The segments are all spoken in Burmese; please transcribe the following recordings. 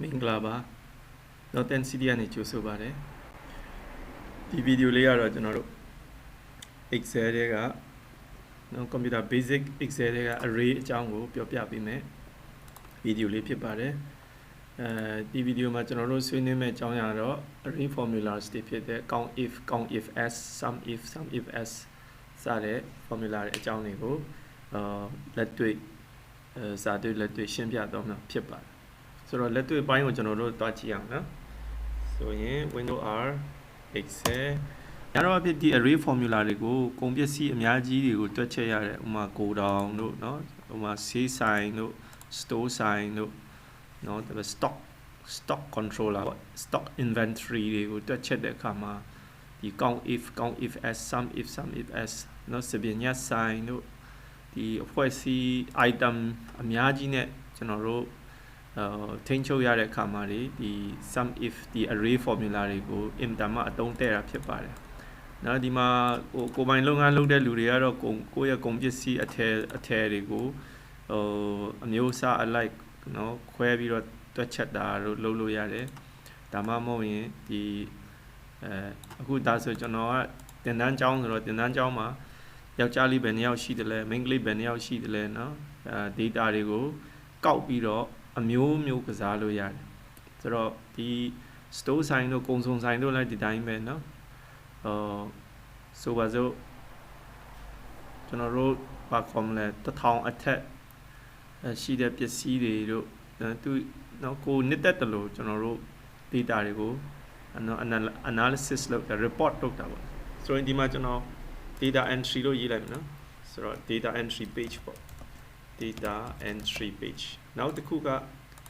မင်္ဂလာပါတော့ NCD ကနေကြိုဆိုပါတယ်ဒီဗီဒီယိုလေးကတော့ကျွန်တော်တို့ Excel တွေကနော် Computer Basic Excel တွေက Array အကြောင်းကိုပြောပြပေးမယ်ဗီဒီယိုလေးဖြစ်ပါတယ်ဒီဗီဒီယိုမှာကျွန်တော်တို့ဆွေးနွေးမယ့်အကြောင်းအရာတော့ Array Formulas တွေဖြစ်တဲ့ count if count if s sum if s စတဲ့ formula တွေအကြောင်းတွေကိုလက်တွေ့စာတွေ့လက်တွေ့ရှင်းပြတော့မှာဖြစ်ပါတယ်ဆိုတော့လက်တွေ့ပိုင်းကိုကျွန်တော်တို့တွားကြည့်အောင်နော်ဆိုရင် Windows R Excel ရတော့ဖြစ်ဒီ array formula တွေကိုကုန်ပစ္စည်းအများကြီးတွေကိုတွက်ချက်ရတယ်ဥပမာ go down တို့เนาะဥပမာ sale sign တို့ store sign တို့เนาะ stock controller stock inventory တွေကိုတွက်ချက်တဲ့အခါမှာဒီ count if s sum if s เนาะ Sabina sign တို့ဒီအဖွဲ့အစည်း item အများကြီးနဲ့ကျွန်တော်တို့ထိန်းချုပ်ရတဲ့အခါမှာဒီ sum if ဒီ array formula တွေကို implement အသုံးတဲ့တာဖြစ်ပါတယ်နော်ဒီမှာကိုပိုင်လုပ်ငန်းလုပ်တဲ့လူတွေကတော့ကိုယ့်ရဲ့ကုန်ပစ္စည်းအထည်တွေကိုအမျိုးအစားအလိုက်နော်ခွဲပြီးတော့တွက်ချက်တာလုပ်လို့ရတယ်ဒါမှမဟုတ်ရင်ဒီအခုဒါဆိုကျွန်တော်ကတင်တန်းကျောင်းဆိုတော့တင်တန်းကျောင်းမှာယောက်ျားလေးဘယ်နှစ်ယောက်ရှိတယ်လဲမိန်းကလေးဘယ်နှစ်ယောက်ရှိတယ်လဲနော်data တွေကိုကောက်ပြီးတော့အမျိုးကစားလို့ရတယ်ဆိုတော့ဒီ store sign တို့ကုန်စုံဆိုင်တို့လည်းဒီတိုင်းပဲเนาะဆိုပါစို့ကျွန်တော်တို့ဘာခေါ်မလဲ1000အထက်ရှိတဲ့ပစ္စည်းတွေတို့သူနော်ကိုနှစ်သက်တယ်လို့ကျွန်တော်တို့ data တွေကိုanalysis လုပ်တာ report လုပ်တာပေါ့ဆိုရင်ဒီမှာကျွန်တော် data entry လို့ရေးလိုက်မယ်နော်ဆိုတော့ data entry page ပေါ့ data entry page နောက်တစ်ခုက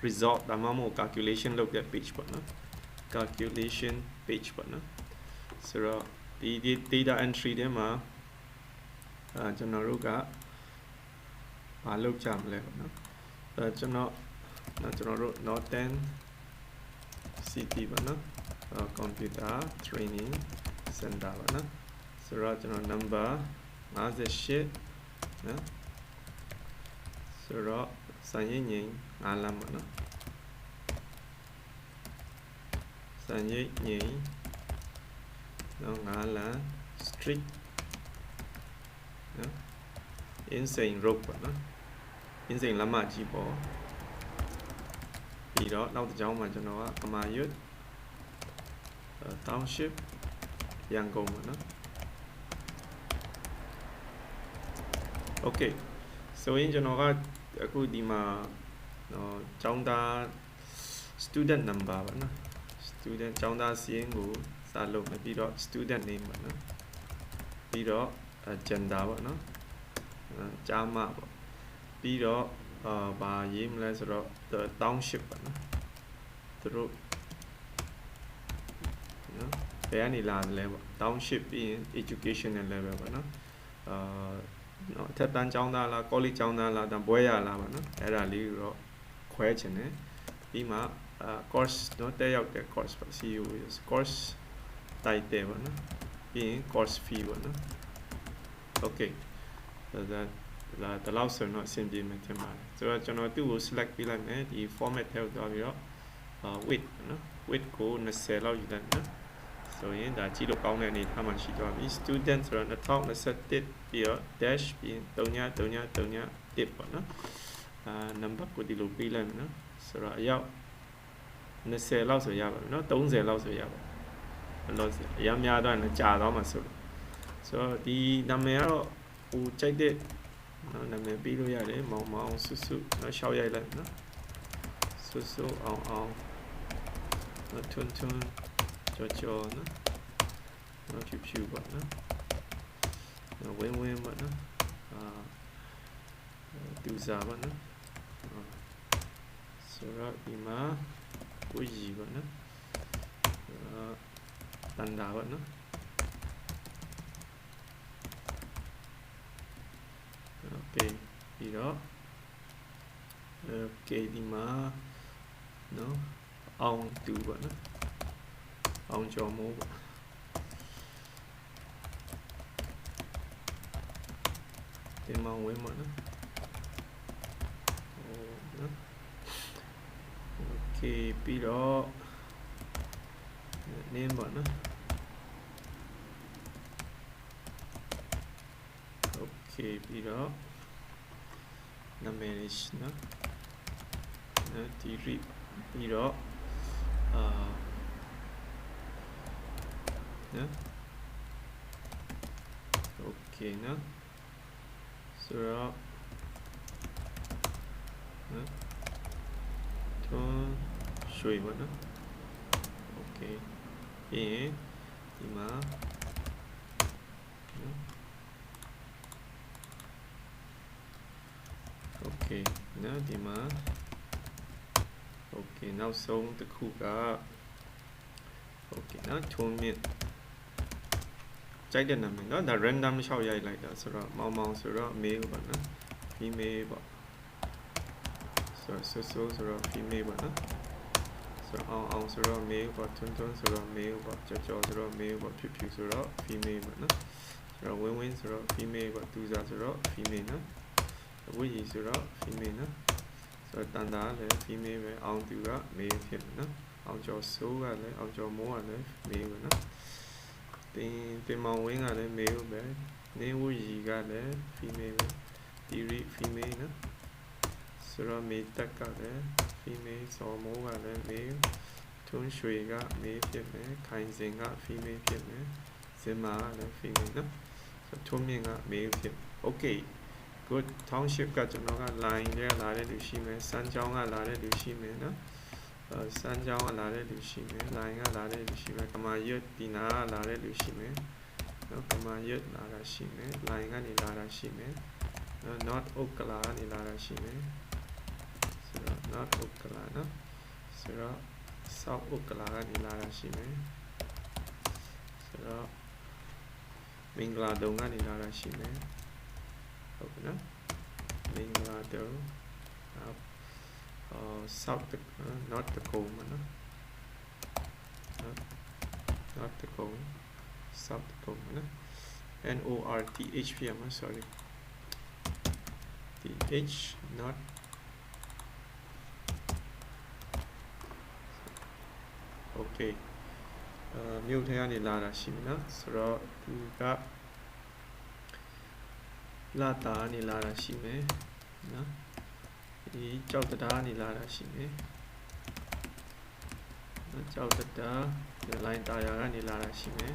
result ဒါမှမဟုတ် calculation လုပ်တဲ့ page ပေါ့နော် calculation page ပေါ့နော်ဆိုတော့ဒီ data entry ထဲမှာကျွန်တော်တို့ကမလုပ်ကြမလဲပေါ့နော်ကျွန်တော်တို့ Northern City ပေါ့နော် Computer Training Center ပေါ့နော်ဆိုတော့ကျွန်တော် number 58နော်ဆိုတော့စာရင်းငိမ်5လမ်းပေါ့နော်စာရင်းငိမ်နော်5လမ်း street နော် insane road ပေါ့နော် insane လမ်းမကြီးပေါ့ပြီးတော့နောက်တစ်ကြောင်းမှာကျွန်တော်ကကမာရွတ် township ရန်ကုန်ပေါ့နော် okay ဆိုရင်ကျွန်တော်ကအခုဒီမှာကျောင်းသား student number ပေါ့နော် student ကျောင်းသားစီးရင်ကိုစာလုပ်မယ်ပြီးတော့ student name ပေါ့နော်ပြီးတော့ gender ပေါ့နော်ကျားမပေါ့ပြီးတော့ဘာရေးမလဲဆိုတော့ the township ပေါ့နော်သူတို့နော်ဘယ်ကနေလာတယ်လဲပေါ့ township ပြီးရင် educational level ပေါ့နော်နော်ထက်တန်းကျောင်းသားလား college ကျောင်းသားလားဒါဘွဲရလားပေါ့နော်အဲ့ဒါလေးတော့ခွဲချင်တယ်ပြီးမှcourse နော်တက်ရောက်တဲ့ course ပေါ့ CUS course title ပေါ့နော်ပြီးရင် course fee ပေါ့နော် okay ဒါလောက်ဆိုတော့အဆင်ပြေမယ်ထင်ပါတယ်ဆိုတော့ကျွန်တော်သူ့ကို select ပေးလိုက်မယ်ဒီ format ထဲကိုသွားပြီးတော့width နော် width ကို20လောက်ယူလိုက်နော်ဆိုရင်ဒါကြည့်လို့ကောင်းတဲ့အနေထားမှာရှိသွားပြီ student ဆိုတော့2021ပြီးတော့ dash ပြီးရင်3331ပေါ့နော်number ကိုဒီလိုပေးလိုက်မယ်နော်ဆိုတော့အယောက်20လောက်ဆိုရပါမယ်နော်30လောက်ဆိုရပါဘယ်လိုဆိုအများများတော့ကြာတော့မှဆိုတော့ဒီနာမည်ကတော့ဟိုကြိုက်တဲ့နော်နာမည်ပေးလို့ရတယ်မောင်စုနော်ရှောက်ရိုက်လိုက်နော်စုအောင်ထွန်းကြောနော်ဖြူပေါ့နော်ဝင်းပေါ့နော်ဒူစာပေါ့နော်ဆိုတော့ဒီမှာကိုကြီးပေါ့နော်တန်တာပေါ့နော်okay ပြီးတော့ okay ဒီမှာနော်အောင်တူပေါ့နော်အောင်ကျော်မိုးပေါ့ဒီမှာဝင်းပေါ့နော် okay okay ပြီးတော့ name ပေါ့နော် okay ပြီးတော့ နာမည်လေးနော် delete ပြီးတော့နော် okay နော်ဆိုတော့နော်ထွန်းရွှေပေါ့နော် okay ပြီးရင်ဒီမှာနော် okay နော်ဒီမှာ okay နောက်ဆုံးတစ်ခုက okay နော်ထွန်းမြင့်ကြိုက်တဲ့နာမည်နော်ဒါ random လျှောက်ရိုက်လိုက်တာဆိုတော့မောင်မောင်ဆိုတော့ male ပေါ့နော် female ပေါ့ဆိုတော့ female ပေါ့နော်ဆိုတော့အောင်ဆိုတော့ male ပေါ့ထွန်းဆိုတော့ male ပေါ့ကြော်ဆိုတော့ male ပေါ့ဖြူဆိုတော့ female ပေါ့နော်ဆိုတော့ဝင်းဆိုတော့ female ပေါ့သူစားဆိုတော့ female နော်ဝီကြီးဆိုတော့ female နော်ဆိုတော့တန်တာလည်း female ပဲအောင်သူက male ဖြစ်မယ်နော်အောင်ကျော်ဆိုးကလည်းအောင်ကျော်မိုးကလည်း male ပဲနော်တင်မောင်ဝင်းကလည်း male ပဲနင်းဝီကြီးကလည်း female ပဲတီရီ female နော်ဆိုတော့မေတက်ကလည်း female စော်မိုးကလည်း male ထွန်းရွှေက male ဖြစ်မယ်ခိုင်စင်က female ဖြစ်မယ်စင်မာကလည်း female နော်ဆိုတော့ထွန်းမြင့်က male ဖြစ် okay good township ကကျွန်တော်က line ထဲလာတဲ့လူရှိမယ်စမ်းချောင်းကလာတဲ့လူရှိမယ်နော်စမ်းချောင်းကလာတဲ့လူရှိမယ် line ကလာတဲ့လူရှိမယ်ကမာရွတ်ဒီနာကလာတဲ့လူရှိမယ်နော်ကမာရွတ်လာတာရှိမယ် line ကနေလာတာရှိမယ်နော် not ဥက္ကလာကနေလာတာရှိမယ်ဆိုတော့ not ဥက္ကလာနော်ဆိုတော့ south ဥက္ကလာကနေလာတာရှိမယ်ဆိုတော့မင်္ဂလာတုံကနေလာတာရှိမယ်ဟုတ်ပြီနော်မင်္ဂလာတုံsouth not တကုံမနော် not တကုံ south တကုံမနော် NORTH ပြမှာ sorry TH not okay မြို့ထဲကနေလာတာရှိပြီနော်ဆိုတော့သူကလာတာကနေလာတာရှိမယ်နော်ဒီကြောက်တရားကနေလာတာရှိမယ်နော်ကြောက်တရားဒီ line တာယာကနေလာတာရှိမယ်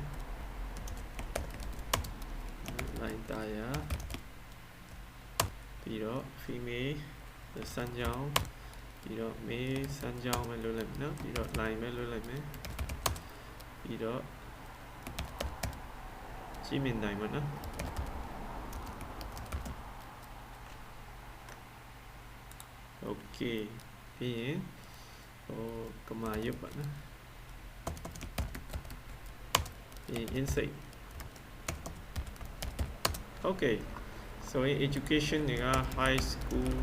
line တာယာပြီးတော့ female စမ်းကြောင်းပြီးတော့ male စမ်းကြောင်းပဲလွတ်လိုက်မယ်နော်ပြီးတော့ line ပဲလွတ်လိုက်မယ်ပြီးတော့ကြီးမြင်တိုင်းပါနော်โอเคပြီးရင်ကမာရွတ်ပါနော်ပြီး inside okay so in education တွေက high school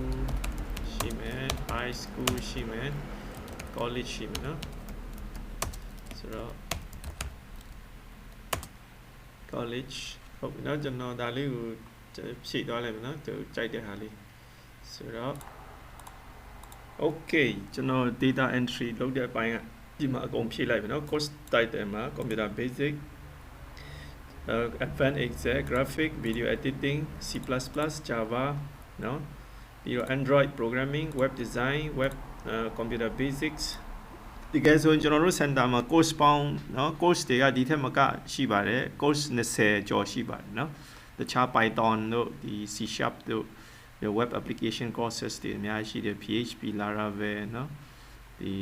ရှိမယ် high school ရှိမယ် college ရှိမယ်နော်ဆိုတော့ college ဟုတ်ပြီနော်ကျွန်တော်ဒါလေးကိုဖြည့်သွားလိုက်မယ်နော်သူကြိုက်တဲ့ဟာလေးဆိုတော့ okay ကျွန်တော် data entry လုပ်တဲ့အပိုင်းကဒီမှာအကုန်ဖြည့်လိုက်မယ်နော် course title မှာ computer basic advanced excel graphic video editing c++ java နော်ပြီးတော့ android programming web design web computer basics ဒီကဲဆိုရင်ကျွန်တော်တို့ center မှာ course ပေါင်းเนาะ course တွေကဒီထက်မကရှိပါတယ် course 20ကျော်ရှိပါတယ်เนาะတခြား python တို့ဒီ c# တို့ web application courses တွေအများကြီးရှိတယ် php laravel เนาะဒီ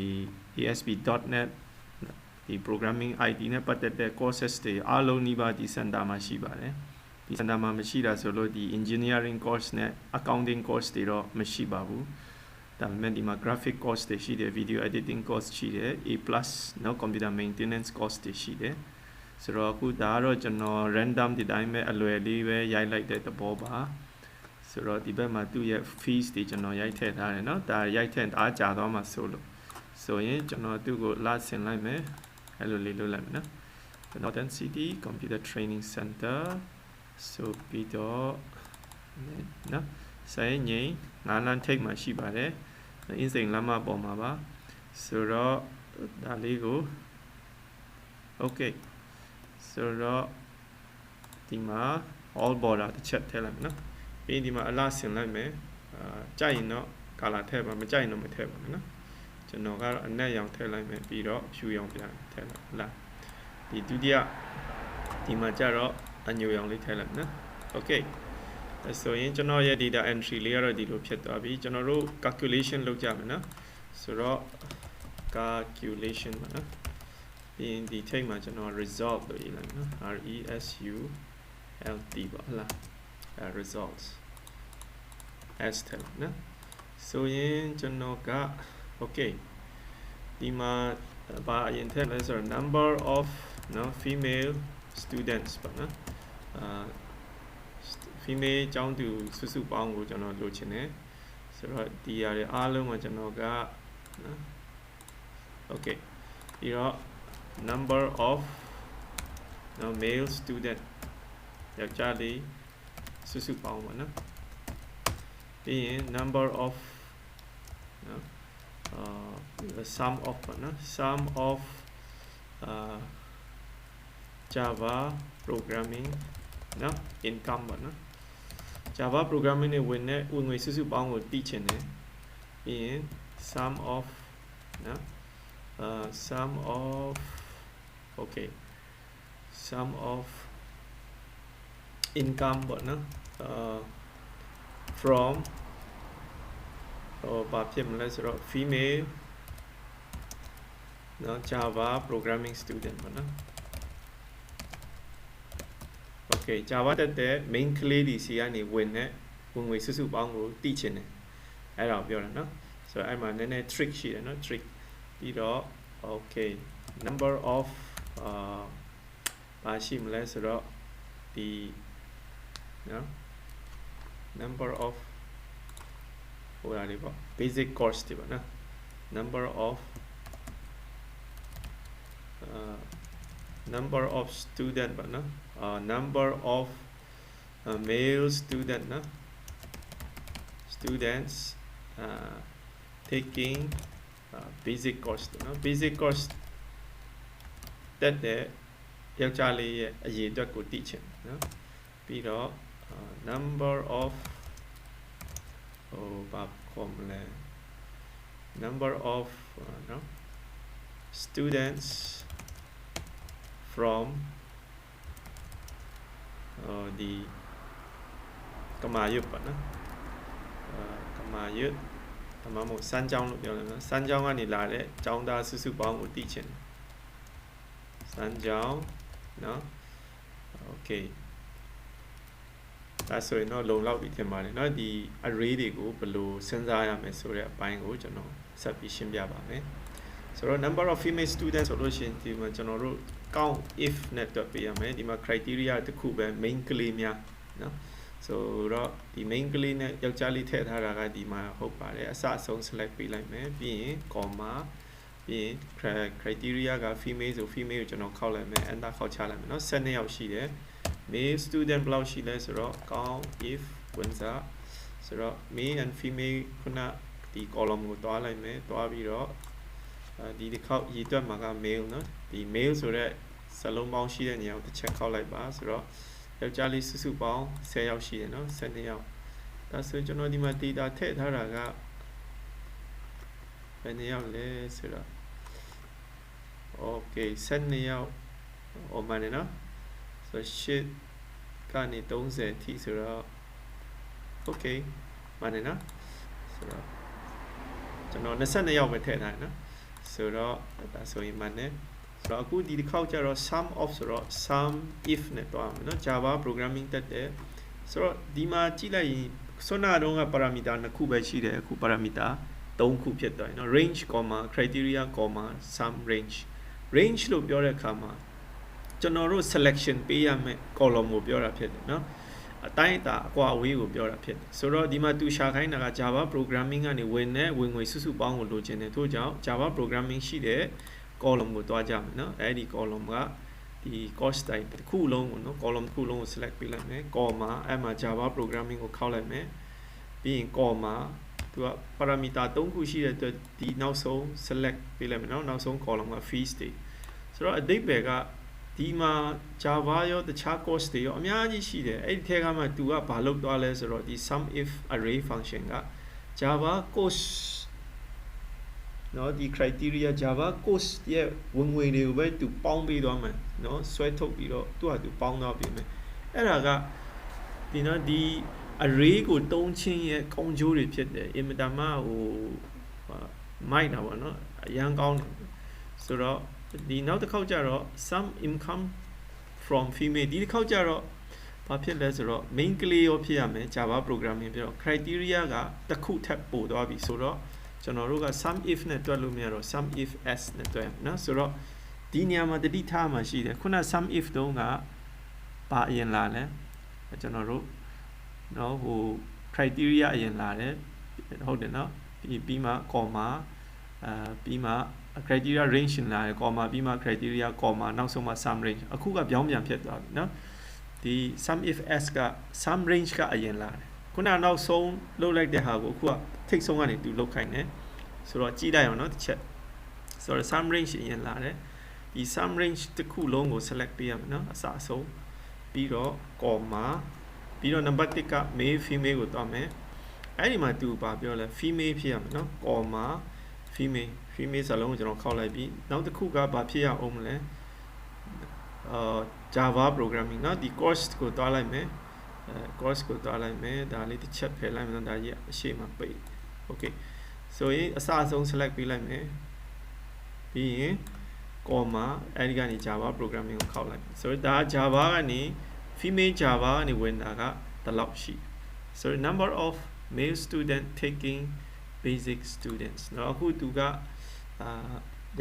ASP.NET ဒီ programming IT နဲ့ပတ်သက်တဲ့ courses တွေအားလုံးနီးပါးဒီ center မှာရှိပါတယ်ဒီ center မှာမရှိတာဆိုလို့ဒီ engineering course နဲ့ accounting course တွေတော့မရှိပါဘူးဒါပေမဲ့ဒီမှာ graphic course တွေရှိတယ် video editing course ရှိတယ် A+ เนาะ computer maintenance course တွေရှိတယ်ဆိုတော့အခုဒါကတော့ကျွန်တော် random ဒီတိုင်းပဲအလွယ်လေးပဲရိုက်လိုက်တဲ့သဘောပါဆိုတော့ဒီဘက်မှာသူ့ရဲ့ fees တွေကျွန်တော်ရိုက်ထည့်ထားတယ်เนาะဒါရိုက်ထည့်အားကြာသွားမှာဆိုရင်ကျွန်တော်သူ့ကိုလာဆင်လိုက်မယ်အဲ့လိုလေးလုပ်လိုက်မယ်เนาะ Northern City Computer Training Center ဆိုပြီးတော့เนาะဆိုင်ငိမ်ငါးလမ်းထိပ်မှာရှိပါတယ်အင်းစိန်လမ်းမပေါ်မှာပါ ဆိုတော့ဒါလေးကို okay ဆိုတော့ဒီမှာ all border တစ်ချက်ထည့်လိုက်မယ်နော်ပြီးဒီမှာအလားဆင်လိုက်မယ်ကြိုက်ရင်တော့ color ထည့်ပါမကြိုက်ရင်တော့မထည့်ပါနဲ့နော်ကျွန်တော်ကတော့အနက်ရောင်ထည့်လိုက်မယ်ပြီးတော့ဖြူရောင်ပြန်ထည့်လိုက်လားဒီဒုတိယဒီမှာကျတော့အညိုရောင်လေးထည့်လိုက်မယ်နော် okay ဆိုရင်ကျွန်တော်ရဲ့ data entry လေးကတော့ဒီလိုဖြစ်သွားပြီကျွန်တော်တို့ calculation လုပ်ကြမယ်နော်ဆိုတော့ calculation ပါနော်ပြီးရင်ဒီထိပ်မှာကျွန်တော် result လို့ရေးလိုက်နော် result ပါဟုတ်လား results s ထည့်နော်ဆိုရင်ကျွန်တော်က okay ဒီမှာဘာအရင်ထည့်လဲဆိုတော့ number of female students ပါနော်female ကျောင်းသူစုစုပေါင်းကိုကျွန်တော်လိုချင်တယ်ဆိုတော့ဒီရတဲ့အားလုံးမှာကျွန်တော်ကနော် okay ပြီးတော့ number of male student ယောက်ျားလေးစုစုပေါင်းပါနော်ပြီးရင် number of sum of ပါနော် sum of Java programming နော် income ပါနော် Java programming နဲ့ဝင်ငွေစုစုပေါင်းကိုသိချင်တယ်ပြီးရင် sum of နော်sum of okay sum of income ပေါ့နော်from ဘာဖြစ်မလဲဆိုတော့ female နော် Java programming student ပေါ့နော် okay Java တက်တဲ့ main ကလေးဒီစီကနေဝင်ငွေစုစုပေါင်းကိုသိချင်တယ်အဲ့ဒါပြောတာနော်ဆိုတော့အဲ့မှာနည်းနည်း trick ရှိတယ်နော် trick ပြီးတော့ okay number of ဘာရှိမလဲဆိုတော့ဒီနော် number of ဟိုလားလေးပေါ့ basic course တွေပေါ့နော် number of student ပေါ့နော်number of male student နော် students taking basic course နော် basic course တက်တဲ့ယောက်ျားလေးရဲ့အရေအတွက်ကိုသိချင်နော်ပြီးတော့ number of ဘာခေါ်မလဲ number of students from ဒီကမာရွတ်ပါနော်ကမာရွတ်ဒါမှမဟုတ်စမ်းကျောင်းလို့ပြောတယ်နော်စမ်းကျောင်းကနေလာတဲ့ကျောင်းသားစုစုပေါင်းကိုသိချင်တယ်စမ်းကျောင်းနော် okay ဒါဆိုရင်တော့လုံလောက်ပြီထင်ပါတယ်เนาะဒီ array တွေကိုဘယ်လိုစဉ်းစားရမလဲဆိုတဲ့အပိုင်းကိုကျွန်တော်ဆက်ပြီးရှင်းပြပါမယ်ဆိုတော့ number of female students ဆိုလို့ရှိရင်ဒီမှာကျွန်တော်တို့ count if နဲ့တွက်ပေးရမယ်ဒီမှာ criteria တစ်ခုပဲ main ကလေးများเนาะဆိုတော့ဒီ main ကလေးနဲ့ယောက်ျားလေးထည့်ထားတာကဒီမှာဟုတ်ပါတယ်အစအဆုံး select ပေးလိုက်မယ်ပြီးရင် comma ပြီးရင် criteria က female ဆို female ကိုကျွန်တော်ခောက်လိုက်မယ် enter ခောက်ချလိုက်မယ်เนาะ12ယောက်ရှိတယ်male student ဘယ်လောက်ရှိလဲဆိုတော့ count if ဝင်စားဆိုတော့ male and female ခုနဒီ column ကိုတွားလိုက်မယ်တွားပြီးတော့ဒီတစ်ခေါက်ရည်တွက်မှာက male เนาะဒီ male ဆိုတဲ့စလုံးပေါင်းရှိတဲ့နေရာကိုတစ်ချက်ခောက်လိုက်ပါဆိုတော့ယောက်ျားလေးစုစုပေါင်း10ယောက်ရှိတယ်เนาะ12ယောက်ဒါဆိုကျွန်တော်ဒီမှာ data ထည့်ထားတာကဘယ်နှစ်ယောက်လဲဆိုတော့ okay 12ယောက်ဟိုမှာเนาะဆိုshit ကနေ30ထိဆိုတော့ okay မှန်တယ်နော်ဆိုတော့ကျွန်တော်22ယောက်ပဲထည့်ထားတယ်နော်ဆိုတော့ဒါဆိုရင်မှန်တယ်ဆိုတော့အခုဒီတစ်ခေါက်ကျတော့ sum of ဆိုတော့ sum if နဲ့တွားမယ်နော် Java programming တက်တယ်ဆိုတော့ဒီမှာကြည့်လိုက်ရင်ဆွမ်းနာတုန်းက parameter 2ခုပဲရှိတယ်အခု parameter 3ခုဖြစ်သွားတယ်နော် range criteria sum range လို့ပြောတဲ့အခါမှာကျွန်တော်တို့ selection ပေးရမယ် column ကိုပြောတာဖြစ်တယ်เนาะအတိုင်းအတာအကွာအဝေးကိုပြောတာဖြစ်တယ်ဆိုတော့ဒီမှာသူရှာခိုင်းတာက Java programming ကနေဝင်ငွေစုစုပေါင်းကိုလိုချင်တယ်ထို့ကြောင့် Java programming ရှိတဲ့ column ကိုတွားကြမယ်เนาะအဲ့ဒီ column ကဒီ course type တစ်ခုလုံးကိုเนาะ column တစ်ခုလုံးကို select ပေးလိုက်မယ် comma အဲ့မှာ Java programming ကိုခောက်လိုက်မယ်ပြီးရင် comma တ သူက parameter 3ခုရှိတဲ့အတွက်ဒီနောက်ဆုံး select ပေးလိုက်မယ်နော်နောက်ဆုံး column က fees တွေဆိုတော့အဓိပ္ပာယ်ကဒီမှာ Java ရောတခြား course တွေရောအများကြီးရှိတယ်အဲ့ဒီထဲကမှသူကဘာလုပ်သွားလဲဆိုတော့ဒီ sum if array function က Java course နော်ဒီ criteria Java course ရဲ့ဝင်ငွေတွေကိုပဲသူပေါင်းပေးသွားမယ်နော်ဆွဲထုတ်ပြီးတော့သူ့ဟာသူပေါင်းသွားပြင်မယ်အဲ့ဒါကဒီနော်ဒီ array ကိုတုံးချင်းရဲ့ကောင်းကျိုးတွေဖြစ်တယ်အင်မတန်မှဟိုမိုက်တာပေါ့နော်အရန်ကောင်းတယ်ဆိုတော့ဒီနောက်တစ်ခေါက်ကျတော့ some income from female ဒီတစ်ခေါက်ကျတော့ဘာဖြစ်လဲဆိုတော့ main ကလေးရောဖြစ်ရမယ် Java programming ဖြစ်တော့ criteria ကတစ်ခုထပ်ပို့သွားပြီဆိုတော့ကျွန်တော်တို့က sum if နဲ့တွက်လို့မရတော့ sum if s နဲ့တွက်ရမယ်နော်ဆိုတော့ဒီနေရာမှာတတိထားမှာရှိတယ်ခုန sum if တုံးကဘာအရင်လာလဲကျွန်တော်တို့နော်ဟို criteria အရင်လာတယ်ဟုတ်တယ်နော်ပြီးမှ comma ပြီးမှ criteria range လာတယ် comma ပြီးမှ criteria comma နောက်ဆုံးမှ sum range အခုကပြောင်းပြန်ဖြစ်သွားပြီနော်ဒီ sum if s က sum range ကအရင်လာတယ်ခုနနောက်ဆုံးလုပ်လိုက်တဲ့ဟာကိုအခုကထိတ်ဆုံးကနေသူလုပ်ခိုင်းတယ်ဆိုတော့ကြည့်လိုက်အောင်နော်တစ်ချက်ဆိုတော့ sum range အရင်လာတယ်ဒီ sum range တစ်ခုလုံးကို select ပေးရမယ်နော်အစအဆုံးပြီးတော့ comma ပြီးတော့ number 1က male female ကိုတွားမယ်အဲ့ဒီမှာသူဘာပြောလဲ female ဖြစ်ရမယ်နော် comma female စာလုံးကိုကျွန်တော်ခောက်လိုက်ပြီးနောက်တစ်ခုကဘာဖြစ်ရအောင်မလဲJava programming နော်ဒီ course ကိုတွားလိုက်မယ်course ကိုတွားလိုက်မယ်ဒါလေးတစ်ချက်ဖယ်လိုက်မယ်နော်ဒါကြီးအရှိမပိတ် okay ဆိုရင်အစအဆုံး select ပေးလိုက်မယ်ပြီးရင် comma အဲ့ဒီကနေ Java programming ကိုခောက်လိုက်ဆိုတော့ဒါ Java ကနေ female Java ကနေဝင်တာကဒီလောက်ရှိ so number of male student taking basic students နော်အခုသူက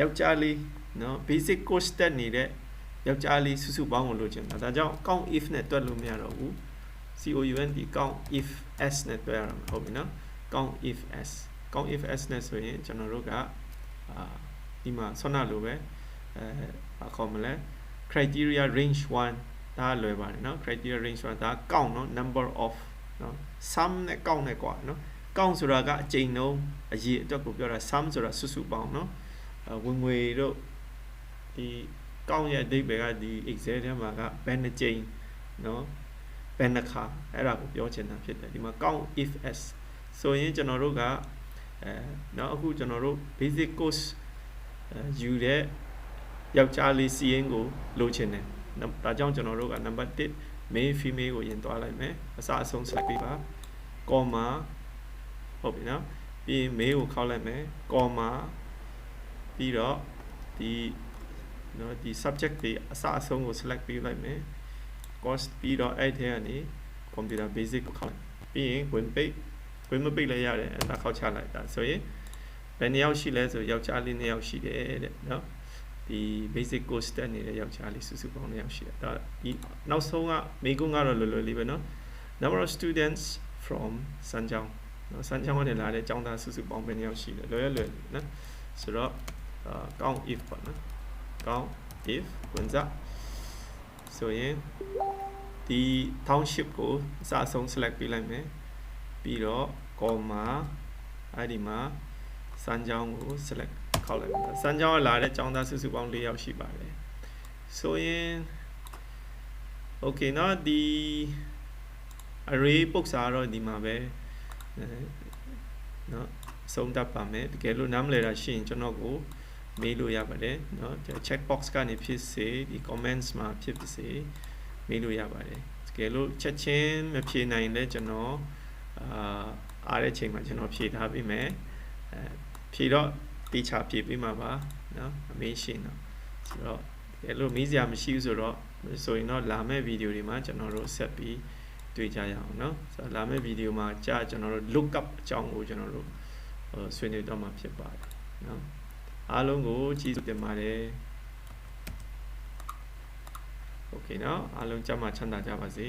ယောက်ျားလေးနော် basic course တက်နေတဲ့ယောက်ျားလေးစုစုပေါင်းကိုလိုချင်တာဒါကြောင့် count if နဲ့တွက်လို့မရတော့ဘူး count count if s နဲ့တွက်ရမှာဟုတ်ပြီနော် count if s နဲ့ဆိုရင်ကျွန်တော်တို့ကဒီမှာဆွမ်းနာလိုပဲဘာခေါ်မလဲ criteria range 1ဒါလွယ်ပါတယ်နော် criteria range 1ဒါ count နော် number of နော် sum နဲ့ count နဲ့กว่าနော် count ဆိုတာကအကြိမ်နှုန်းအရေးအတွက်ကိုပြောတာ sum ဆိုတာစုစုပေါင်းနော်ဝင်ငွေတို့ဒီ count ရဲ့အဓိပ္ပာယ်ကဒီ excel ထဲမှာကဘယ်နှကြိမ်နော်ဘယ်နှခါအဲ့ဒါကိုပြောချင်တာဖြစ်တယ်ဒီမှာ count if s ဆိုရင်ကျွန်တော်တို့ကနော်အခုကျွန်တော်တို့ basic course ယူတဲ့ယောက်ျားလေးစီးရင်ကိုလိုချင်တယ်ဒါကြောင့်ကျွန်တော်တို့က number 1 male female ကိုရင်သွားလိုက်မယ်အစအဆုံး select ပေးပါ comma ဟုတ်ပြီနော်ပြီးရင် male ကိုခောက်လိုက်မယ် comma ပြီးတော့ဒီနော်ဒီ subject တွေအစအဆုံးကို select ပေးလိုက်မယ် course ပြီးတော့အဲ့ထဲကနေ computer basic ကိုခောက်လိုက်ပြီးရင်ဝင်မပိတ်လဲရတယ်အဲ့ဒါခောက်ချလိုက်တာဆိုရင်ဘယ်နှစ်ယောက်ရှိလဲဆိုယောက်ျားလေး2ယောက်ရှိတယ်တဲ့နော်ဒီ basic course တက်နေတဲ့ယောက်ျားလေးစုစုပေါင်း2ယောက်ရှိတယ်ဒါဒီနောက်ဆုံးကမိကုန်းကတော့လွယ်လွယ်လေးပဲနော် number of students from စမ်းချောင်းနော်စမ်းချောင်းကနေလာတဲ့ကျောင်းသားစုစုပေါင်းဘယ်နှစ်ယောက်ရှိလဲလွယ်နော်ဆိုတော့count if ပေါ့နော် count if ဝင်စားဆိုရင်ဒီ township ကိုအစအဆုံး select ပေးလိုက်မယ်ပြီးတော့ comma အဲ့ဒီမှာစမ်းချောင်းကို select ခောက်လိုက်မယ်စမ်းချောင်းကလာတဲ့ကျောင်းသားစုစုပေါင်း4ယောက်ရှိပါတယ်ဆိုရင် okay နော်ဒီ array ပုတ်စာတော့ဒီမှာပဲနော်ဆုံးတတ်ပါမယ်တကယ်လို့နားမလည်တာရှိရင်ကျွန်တော်ကိုမေးလို့ရပါတယ်เนาะ check box ကနေဖြစ်စေဒီ comments မှာဖြစ်ပါစေမေးလို့ရပါတယ်တကယ်လို့ချက်ချင်းမဖြေနိုင်လဲကျွန်တော်အားတဲ့ချိန်မှာကျွန်တော်ဖြေထားပေးမယ်ဖြေတော့တေချာဖြေပေးမှာပါเนาะအမေးရှင်းတော့ဆိုတော့တကယ်လို့မေးစရာမရှိဘူးဆိုရင်တော့လာမယ့်ဗီဒီယိုတွေမှာကျွန်တော်တို့ဆက်ပြီးတွေ့ကြရအောင်เนาะဆိုတော့လာမယ့်ဗီဒီယိုမှာကြာကျွန်တော်တို့ look up အကြောင်းကိုကျွန်တော်တို့ဆွေးနွေးတော့မှာဖြစ်ပါတယ်เนาะအားလုံးကိုကျေးဇူးတင်ပါတယ်โอเคเนาะအားလုံးကြမှာချမ်းသာကြပါစေ